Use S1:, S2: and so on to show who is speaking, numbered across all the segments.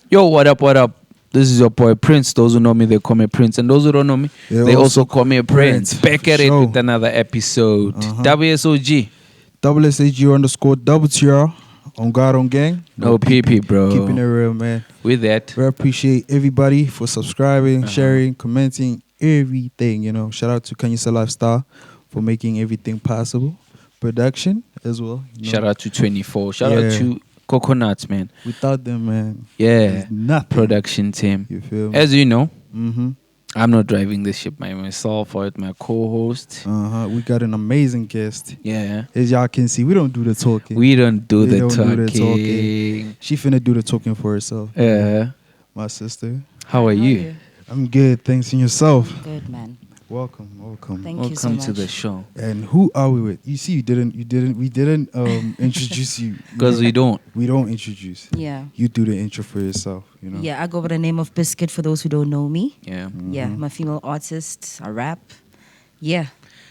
S1: Yo, what up, what up? This is your boy Prince. Those who know me, they call me Prince. And those who don't know me, they also call me Prince. Back at it with another episode. WSOG.
S2: Double SAG underscore double TR on God on Gang.
S1: No PP, bro.
S2: Keeping it real, man.
S1: With that.
S2: We appreciate everybody for subscribing, sharing, commenting, everything, you know. Shout out to Kanyisa Lifestyle for making everything possible. Production as well. You know.
S1: Shout out to 24. Shout out to Coconuts, man.
S2: Without them, man.
S1: Yeah.
S2: Nothing.
S1: Production team.
S2: You feel me?
S1: As you know, I'm not driving this ship by myself or with my co-host.
S2: We got an amazing guest.
S1: Yeah.
S2: As y'all can see, we don't do the talking.
S1: We don't do the
S2: talking. She finna do the talking for herself.
S1: Yeah.
S2: My sister.
S1: How are you?
S2: I'm good. Thanks in yourself.
S3: Good, man.
S2: Welcome.
S3: Thank you so much.
S1: Welcome to the show.
S2: And who are we with? You see, we didn't introduce you.
S1: Because we don't.
S2: We don't introduce.
S3: Yeah.
S2: You do the intro for yourself, you know?
S3: Yeah, I go by the name of Bizzcuit for those who don't know me.
S1: Yeah.
S3: Yeah, I'm a female artist. I rap. Yeah.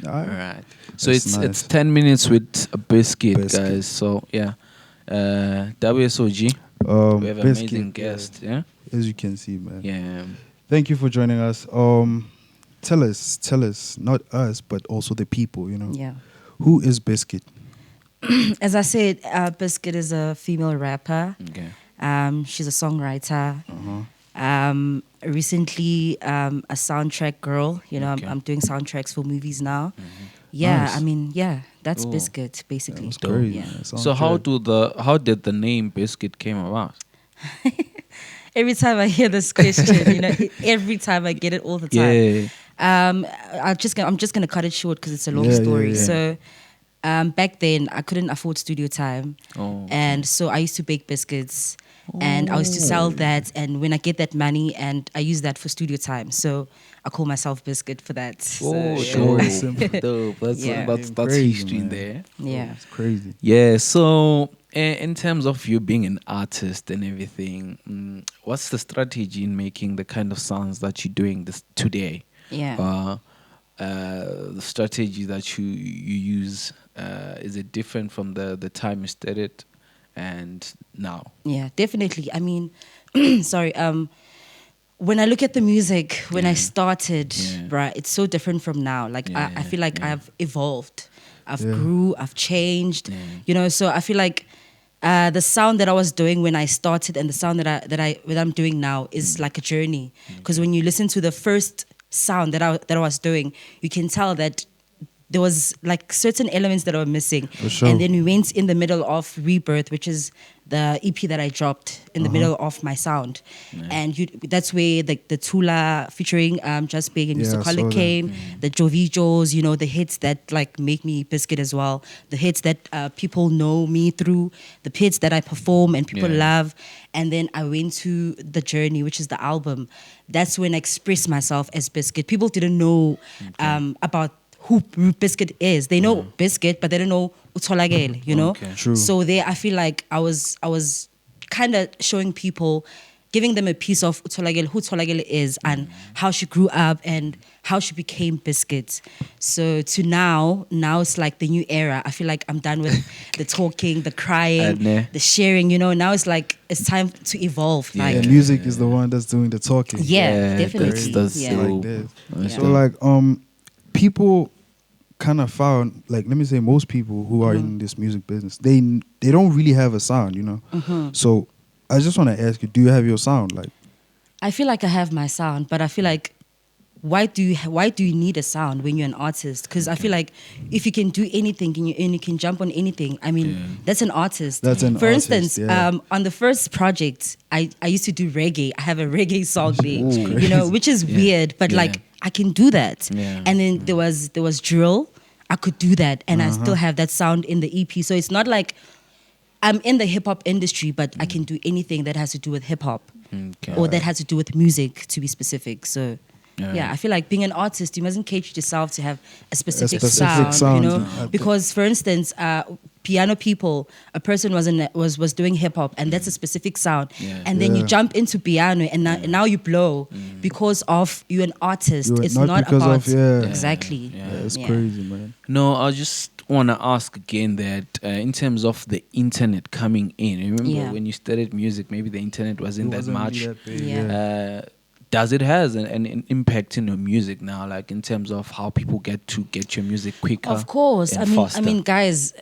S2: All
S1: All
S2: right.
S1: right. So
S2: That's
S1: it's
S2: nice.
S1: 10 minutes with a biscuit,
S2: Bizzcuit.
S1: guys. So yeah. WSOG. We have an
S2: Bizzcuit,
S1: amazing guest. Yeah.
S2: As you can see, man.
S1: Yeah.
S2: Thank you for joining us. Tell us, not us, but also the people, you know?
S3: Yeah.
S2: Who is Bizzcuit?
S3: As I said, Bizzcuit is a female rapper.
S1: Okay.
S3: She's a songwriter. Recently, a soundtrack girl. You know,
S1: Okay.
S3: I'm doing soundtracks for movies now. Yeah,
S2: Nice.
S3: I mean, yeah, that's
S1: Cool.
S3: Bizzcuit, basically.
S2: That's crazy.
S3: Yeah.
S2: man.
S1: So how did the name Biscuit came about?
S3: Every time I hear this question, you know, every time I get it all the time.
S1: Yeah.
S3: I'm just gonna cut it short because it's a long
S2: Yeah,
S3: story.
S2: yeah.
S3: So, back then I couldn't afford studio time,
S1: Oh.
S3: and so I used to bake biscuits, and I used to sell that. And when I get that money, and I use that for studio time, so I call myself Bizzcuit for that. So,
S1: Oh,
S2: Sure.
S1: dope.
S2: Simple.
S1: Dope. That's
S3: Yeah.
S1: that's
S2: Crazy,
S1: history
S2: man.
S1: there.
S3: yeah.
S2: It's crazy.
S1: Yeah, so in terms of you being an artist and everything, what's the strategy in making the kind of sounds that you're doing this today?
S3: Yeah.
S1: The strategy that you use, is it different from the time you started and now?
S3: Yeah, definitely. I mean, sorry. When I look at the music, when I started,
S1: Yeah.
S3: right, it's so different from now. Like I feel like I've evolved, I've
S2: Yeah.
S3: grew, I've changed.
S1: Yeah.
S3: You know, so I feel like the sound that I was doing when I started and the sound that I'm doing now is like a journey. Because when you listen to the first sound that I was doing, you can tell that there was like certain elements that were missing.
S2: For sure.
S3: And then we went in the middle of Rebirth, which is the EP that I dropped in the middle of my sound. And that's where the Tula featuring Just Big and
S2: Yeah,
S3: Mr.
S2: I
S3: Collier
S2: saw that.
S3: came, the Jovijos, you know, the hits that like make me Bizzcuit as well, the hits that people know me through, the hits that I perform and people
S1: Yeah.
S3: love. And then I went to The Journey, which is the album. That's when I expressed myself as Bizzcuit. People didn't know about who Bizzcuit is. They know Bizzcuit, but they don't know Utolagele, you know?
S1: Okay.
S2: True.
S3: So there I feel like I was kind of showing people, giving them a piece of Utolagele, who Utolagele is and how she grew up and how she became Bizzcuit. So to now it's like the new era. I feel like I'm done with the talking, the crying, the sharing, you know. Now it's like it's time to evolve.
S1: Yeah.
S3: Like
S2: And music is the one that's doing the talking.
S3: yeah, definitely.
S1: That's
S3: yeah.
S2: Like this.
S3: Yeah.
S2: So like people kind of found, like, let me say most people who are in this music business, they don't really have a sound, you know. So I just want to ask you, do you have your sound? Like,
S3: I feel like I have my sound, but I feel like why do you need a sound when you're an artist? Because I feel like if you can do anything and you can jump on anything, I mean, that's an artist.
S2: That's an
S3: For
S2: artist,
S3: instance,
S2: yeah.
S3: on the first project, I used to do reggae. I have a reggae song there,
S2: Ooh.
S3: you know, which is weird, but
S1: Yeah.
S3: like I can do that.
S1: Yeah.
S3: And then there was drill. I could do that, and I still have that sound in the EP. So it's not like I'm in the hip hop industry, but I can do anything that has to do with hip hop
S1: Okay.
S3: or that has to do with music, to be specific. So
S1: Yeah.
S3: yeah, I feel like being an artist, you mustn't cage yourself to have a specific,
S2: specific
S3: sound,
S2: sound.
S3: you know?
S2: I think-
S3: Because, for instance, piano people, a person was doing hip hop, and that's a specific sound,
S1: Yeah.
S3: and then you jump into piano, and now you blow
S1: Mm.
S3: because of you're an artist. It's
S2: not
S3: not
S2: because
S3: about
S2: of, yeah.
S3: exactly.
S1: Yeah.
S2: It's crazy, man.
S1: No, I just want to ask again that in terms of the internet coming in, remember when you studied music, maybe the internet wasn't that
S2: wasn't
S1: much.
S2: really that big,
S3: Yeah.
S1: Does it has an impact in your music now, like in terms of how people get your music quicker?
S3: Of course.
S1: and
S3: I mean,
S1: faster?
S3: guys,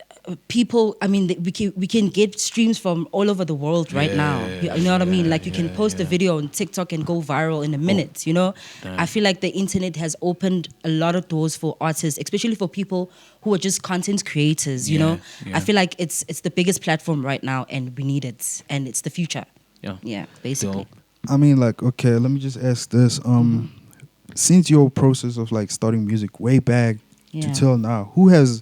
S3: people. I mean, we can get streams from all over the world right now. You know what I mean? Like you can post a video on TikTok and go viral in a minute. You know, I feel like the internet has opened a lot of doors for artists, especially for people who are just content creators. You know, I feel like it's the biggest platform right now, and we need it, and it's the future. Yeah, basically.
S1: Dope.
S2: I mean, like, okay, let me just ask this. Since your process of like starting music way back
S3: Yeah.
S2: to till now, who has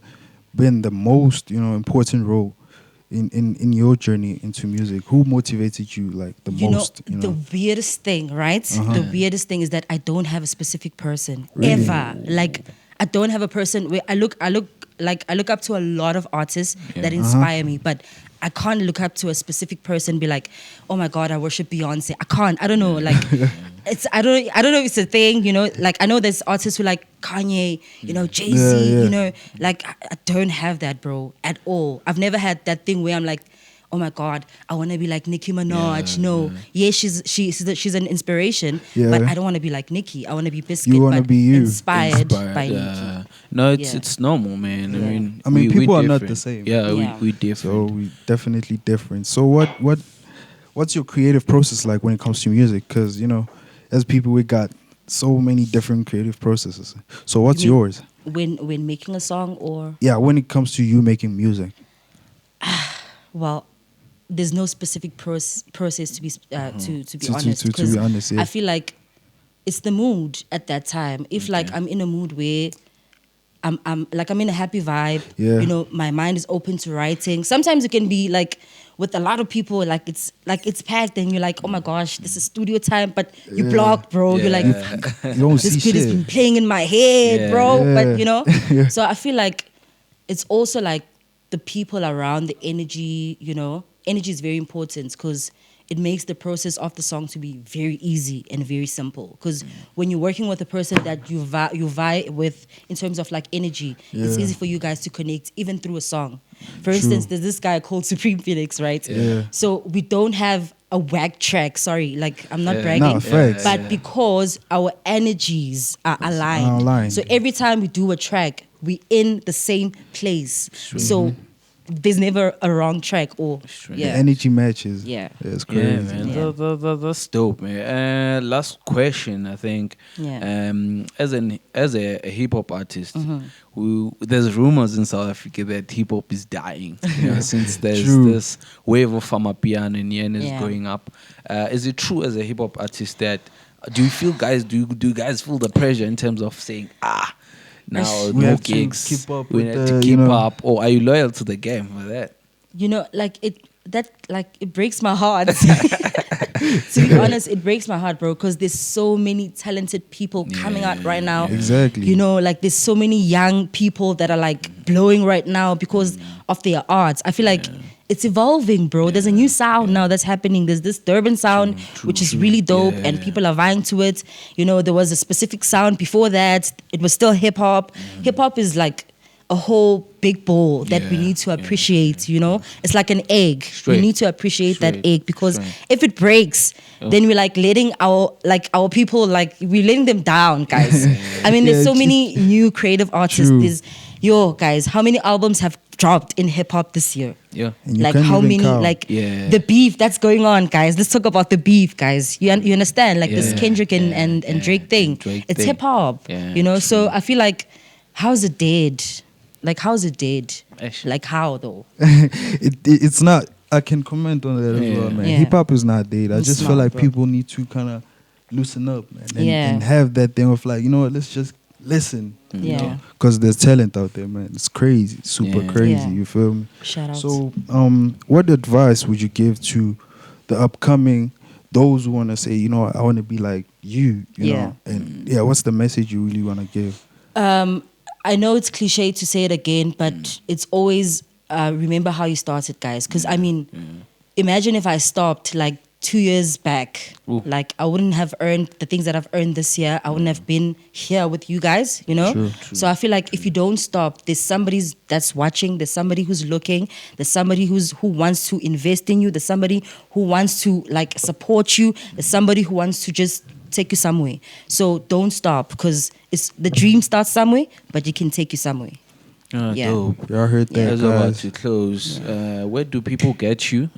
S2: been the most, important role in your journey into music? Who motivated you like the most?
S3: The weirdest thing, right? The weirdest thing is that I don't have a specific person ever. Like I don't have a person where I look up to a lot of artists that inspire me, but I can't look up to a specific person and be like, oh my God, I worship Beyonce. I can't. I don't know. Like I don't know if it's a thing, like I know there's artists who like Kanye, Jay-Z, like I don't have that, bro, at all. I've never had that thing where I'm like, oh my God, I want to be like Nicki Minaj. She's an inspiration, but I don't want to be like Nicki. I want to be Bizzcuit,
S2: You wanna
S3: but
S2: be you.
S3: inspired by Nicki.
S1: No, it's normal, man.
S3: Yeah.
S1: I mean,
S2: people
S1: we're
S2: are not
S1: different.
S2: the same.
S1: Yeah,
S3: Yeah.
S1: we different.
S2: So we definitely different. So what's your creative process like when it comes to music? Because as people, we got so many different creative processes. So what's
S3: You mean
S2: yours?
S3: When making a song, or
S2: Yeah, when it comes to you making music.
S3: well, there's no specific process to be to be
S2: To-
S3: honest.
S2: to be
S3: 'Cause
S2: honest, yeah.
S3: I feel like it's the mood at that time. If like I'm in a mood where I'm in a happy vibe,
S2: Yeah.
S3: my mind is open to writing. Sometimes it can be like with a lot of people, like it's packed, and you're like, oh my gosh, this is studio time, but you blocked, bro. You're like,
S2: You don't see
S3: this kid has
S2: shit.
S3: been playing in my head, bro.
S2: Yeah.
S3: But so I feel like it's also like the people around, the energy. Energy is very important because it makes the process of the song to be very easy and very simple. Because when you're working with a person that you vibe with in terms of like energy, it's easy for you guys to connect even through a song. For instance, there's this guy called Supreme Phoenix, right?
S2: Yeah.
S3: So we don't have a whack track. Sorry, like I'm not bragging,
S2: No, facts.
S3: but because our energies are aligned. So every time we do a track, we in the same place. So there's never a wrong track or
S2: The energy matches.
S3: Yeah.
S2: It's crazy.
S1: Yeah, man.
S3: Yeah.
S1: That's dope, man. Last question, I think.
S3: Yeah.
S1: As a hip hop artist, there's rumors in South Africa that hip hop is dying. Since there's
S2: True.
S1: this wave of Amapiano and Yen is
S3: Yeah.
S1: going up. Is it true as a hip hop artist that do you feel guys do you guys feel the pressure in terms of saying now
S2: We
S1: no
S2: have to
S1: gigs,
S2: keep up
S1: we
S2: with
S1: have
S2: the,
S1: to keep up, or are you loyal to the game for that?
S3: It breaks my heart. To be honest, it breaks my heart, bro, because there's so many talented people coming out right now.
S2: Exactly.
S3: There's so many young people that are like blowing right now because of their arts. I feel like it's evolving, bro. There's a new sound now that's happening. There's this Durban sound, which is really dope, and people are vying to it. There was a specific sound before that. It was still hip hop. Hip hop is like a whole big bowl that we need to appreciate, It's like an egg. We need to appreciate that egg because if it breaks, then we're like letting our people, like we're letting them down, guys. I mean, there's so many new creative artists. There's, guys, how many albums have dropped in hip hop this year?
S1: Yeah.
S2: And you
S3: Like
S2: can't
S3: how
S2: even
S3: many,
S2: count.
S3: like the beef that's going on, guys. Let's talk about the beef, guys. You understand? Like this Kendrick and Drake thing. It's
S1: thing.
S3: hip hop, So I feel like, how's it dead? Like, how's it dead?
S1: Actually.
S3: Like, how though?
S2: It's not. I can comment on that as well, man.
S3: Yeah.
S2: Hip hop is not dead. I
S3: It's
S2: just
S3: not,
S2: feel like
S3: bro.
S2: people need to kind of loosen up, man, and,
S3: Yeah.
S2: and have that thing of like, let's just listen,
S3: Yeah.
S2: because there's talent out there, man. It's crazy, super crazy.
S3: Yeah.
S2: You feel me?
S3: Shout out.
S2: So, what advice would you give to the upcoming, those who want to say, I want to be like you, you know? And what's the message you really want to give?
S3: I know it's cliche to say it again, but it's always remember how you started, guys. Because I mean, imagine if I stopped like 2 years back.
S1: Ooh.
S3: Like I wouldn't have earned the things that I've earned this year. I wouldn't have been here with you guys, you know?
S2: True.
S3: So I feel like if you don't stop, there's somebody that's watching, there's somebody who's looking, there's somebody who wants to invest in you, there's somebody who wants to like support you, there's somebody who wants to just take you somewhere. So don't stop, because the dream starts somewhere, but it can take you somewhere. Yeah.
S1: Dope.
S2: Y'all heard that,
S1: As about
S2: guys.
S1: to close, where do people get you?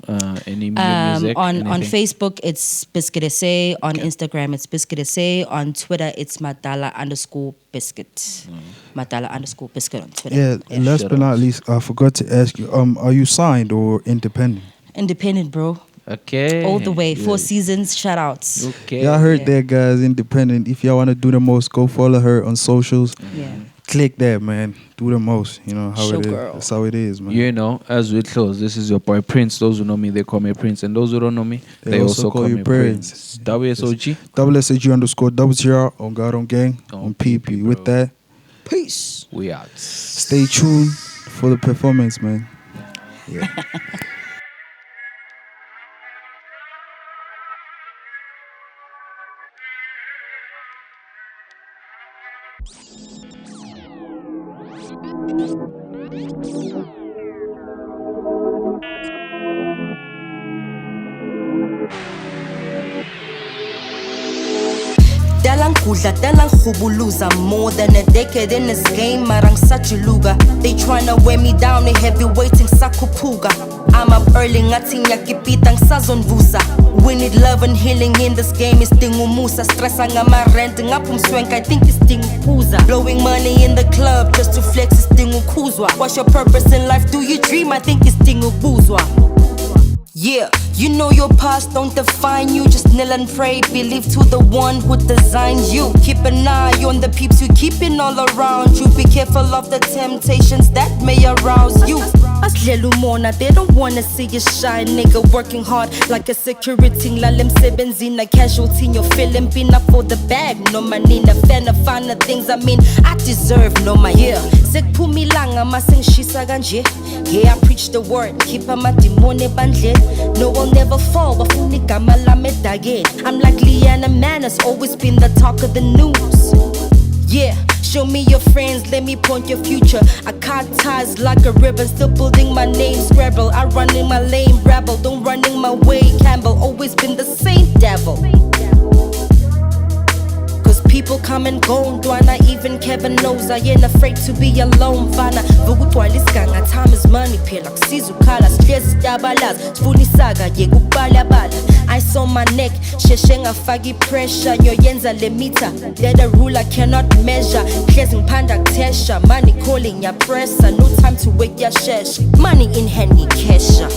S1: Any music?
S3: On
S1: anything?
S3: Facebook, it's Bizzcuit SA. On Instagram, it's Bizzcuit SA. On Twitter, it's Madala_Bizzcuit. Madala_Bizzcuit on Twitter.
S2: Yeah, last
S1: Shout
S2: but not
S1: outs.
S2: least, I forgot to ask you, are you signed or independent?
S3: Independent, bro.
S1: Okay.
S3: All the way. 4 seasons, shout outs.
S1: Okay.
S2: Y'all heard
S3: Yeah.
S2: that, guys, independent. If y'all want to do the most, go follow her on socials.
S3: Yeah.
S2: Click that, man. Do the most. You know how
S3: Show
S2: it is.
S3: girl.
S2: That's how it is, man.
S1: You know, as we close, this is your boy Prince. Those who know me, they call me Prince. And those who don't know me, they also call me Prince. WSOG.
S2: WSAG_00 on God on Gang on PP.
S1: bro.
S2: With that,
S3: Peace.
S1: We out.
S2: stay tuned for the performance, man. Yeah.
S4: Dalang kudla, dalang khubuluza. More than a decade in this game, marang sachuluga. They tryna wear me down, they heavyweighting sakupuga. I'm up early, ngathi ngiyakipita ngisazonvusa. We need love and healing in this game, is musa. Stressa ngama rent, ngapumswenk, I think it's puza. Blowing money in the club just to flex, is kuzwa. What's your purpose in life? Do you dream? I think it's buzwa. Yeah, you know your past don't define you. Just kneel and pray, believe to the one who designed you. Keep an eye on the peeps you keeping all around you. Be careful of the temptations that may arouse you. Aslelumona, they don't wanna see you shine. Nigga working hard like a security. Lalem sebenzina casualty. You're feeling pina for the bag. No manina, fan of finer things. I mean, I deserve no my yeah. Sekpumilanga maseng shisa ganje. Yeah, I preach the word. Keep a matimone bandle. No, I'll never fall. I'm like Leanna Manners, always been the talk of the news. Yeah, show me your friends, let me point your future. I cut ties like a ribbon, still building my name. Scrabble, I run in my lane, rabble, don't run in my way. Campbell, always been the same devil. People come and go, Dwana, even Kevin knows I ain't afraid to be alone. Fana, vukutwaliskanga, time is money, pila kusizukhala, stress dabalaz, sfunisaga, yekubalabala. Ice on my neck, sheshenga fagi pressure, nyoyenza lemita. They're the rule I cannot measure. Klezing panda tesha, money calling ya presser, no time to wake ya shesh. Money in handy kesha.